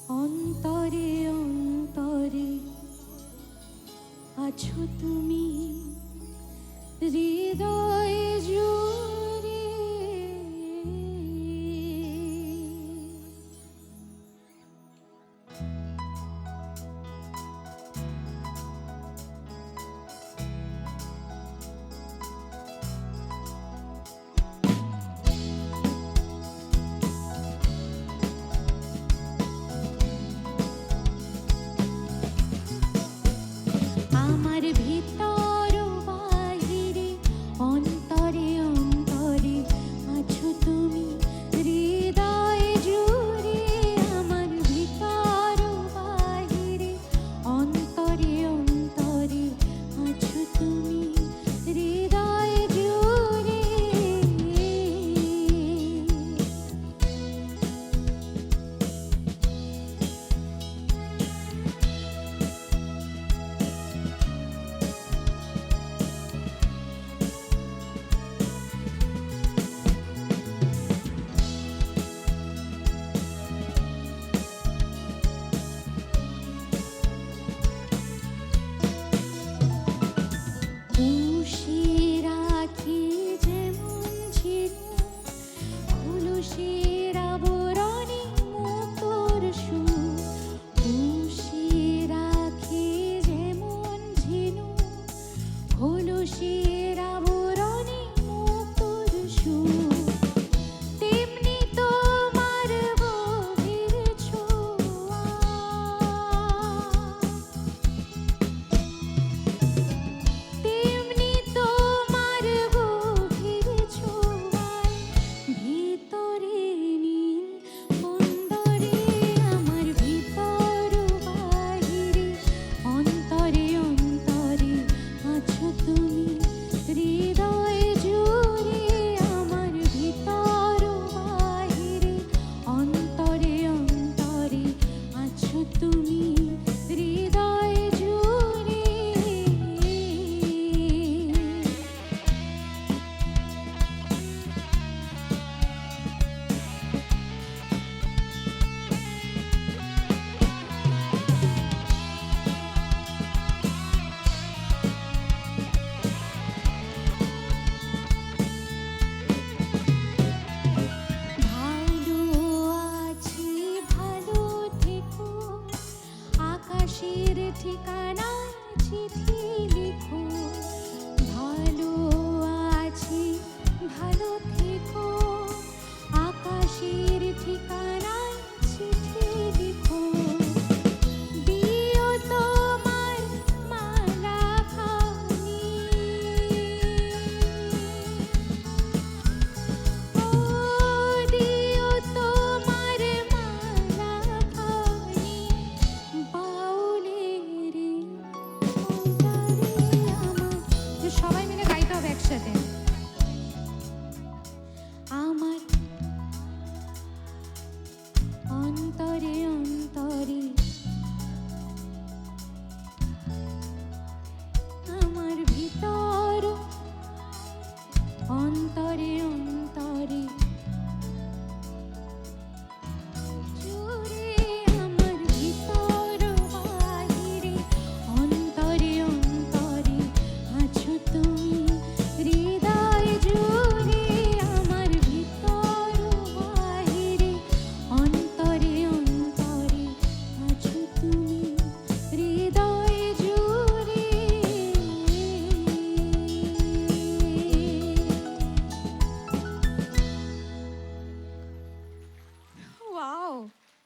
অন্তরে অন্তরে আছো তুমি, হৃদয়ে জুড়ে। আমার ভিতর বাহিরে অন্তরে অন্তরে আছো তুমি, হৃদয়ে জুড়ে। আমার ভিতর বাহিরে অন্তরে অন্তরে আছো তুমি, হৃদয়ে জুড়ে। পুষিয়ে রাখি যেমন ঝিনুক, খোলসের আবরণে মুক্তোর সুর। পুষিয়ে রাখি যেমন ঝিনুক, খোলসের আবরণে মুক্তোর সুর। তেমনি তোমার গভীর ছোঁয়া, তেমনি তোমার গভীর ছোঁয়ায় ভিতরে নীল অন্তরে। আমার ভিতর বাহিরে অন্তরে অন্তরে আছো তুমি, হৃদয়ে জুড়ে। আমার ভিতর বাহিরে অন্তরে অন্তরে আছো তুমি, হৃদয়ে জুড়ে। ভালো আছি, ভালো থেকো, আকাশের ঠিকানায় চিঠি লিখো। ভালো আছি, ভালো থেকো, আকাশের ঠিকানায় চিঠি লিখো। দিও তোমার মালা খানি, ও দিও তোমার মালা খানি। বাউলের ওপারে আমার, সবাই মিলে গাইতে হবে একসাথে। আমার অন্তরে অন্তরে